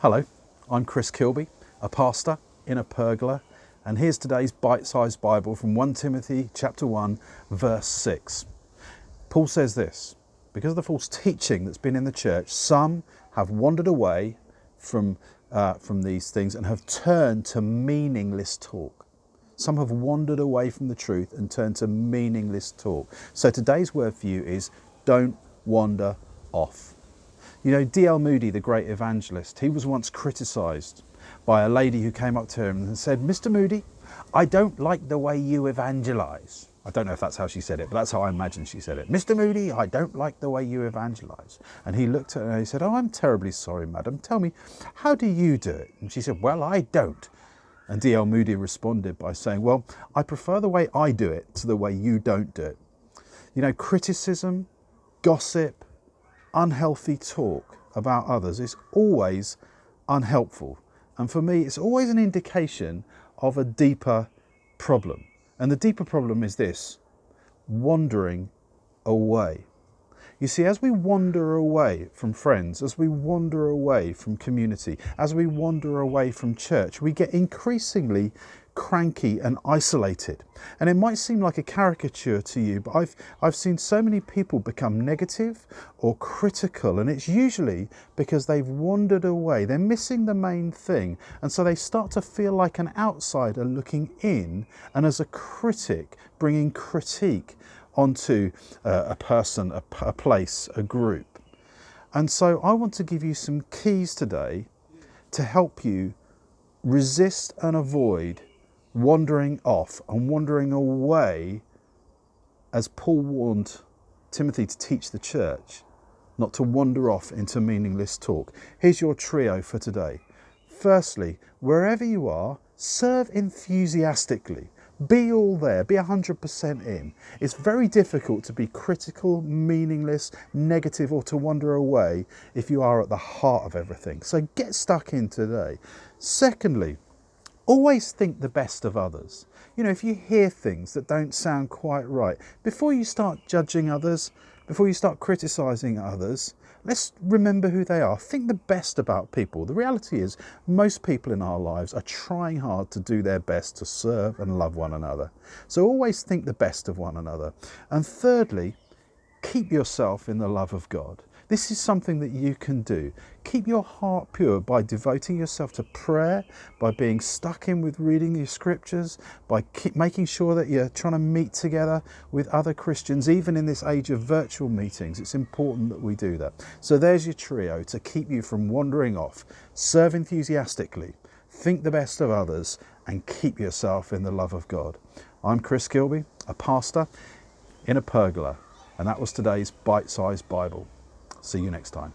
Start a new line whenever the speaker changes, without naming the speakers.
Hello, I'm Chris Kilby, a pastor in a pergola, and here's today's bite-sized Bible from 1 Timothy chapter 1, verse 6. Paul says this: because of the false teaching that's been in the church, some have wandered away from these things and have turned to meaningless talk. Some have wandered away from the truth and turned to meaningless talk. So today's word for you is don't wander off. You know, D.L. Moody, the great evangelist, he was once criticised by a lady who came up to him and said, "Mr. Moody, I don't like the way you evangelise." I don't know if that's how she said it, but that's how I imagine she said it. "Mr. Moody, I don't like the way you evangelise." And he looked at her and he said, "Oh, I'm terribly sorry, madam. Tell me, how do you do it?" And she said, "Well, I don't." And D.L. Moody responded by saying, "Well, I prefer the way I do it to the way you don't do it." You know, criticism, gossip, unhealthy talk about others is always unhelpful. And for me, it's always an indication of a deeper problem. And the deeper problem is this: wandering away. You see, as we wander away from friends, as we wander away from community, as we wander away from church, we get increasingly cranky and isolated. And it might seem like a caricature to you, but I've seen so many people become negative or critical, and it's usually because they've wandered away. They're missing the main thing, and so they start to feel like an outsider looking in, and as a critic bringing critique onto a person, a place, a group. And so I want to give you some keys today to help you resist and avoid wandering off and wandering away, as Paul warned Timothy to teach the church, not to wander off into meaningless talk. Here's your trio for today. Firstly, wherever you are, serve enthusiastically. Be all there, be 100% in. It's very difficult to be critical, meaningless, negative, or to wander away if you are at the heart of everything. So get stuck in today. Secondly, always think the best of others. You know, if you hear things that don't sound quite right, before you start judging others, before you start criticising others, let's remember who they are. Think the best about people. The reality is, most people in our lives are trying hard to do their best to serve and love one another. So always think the best of one another. And thirdly, keep yourself in the love of God. This is something that you can do. Keep your heart pure by devoting yourself to prayer, by being stuck in with reading your scriptures, by making sure that you're trying to meet together with other Christians, even in this age of virtual meetings. It's important that we do that. So there's your trio to keep you from wandering off. Serve enthusiastically, think the best of others, and keep yourself in the love of God. I'm Chris Kilby, a pastor in a pergola, and that was today's bite-sized Bible. See you next time.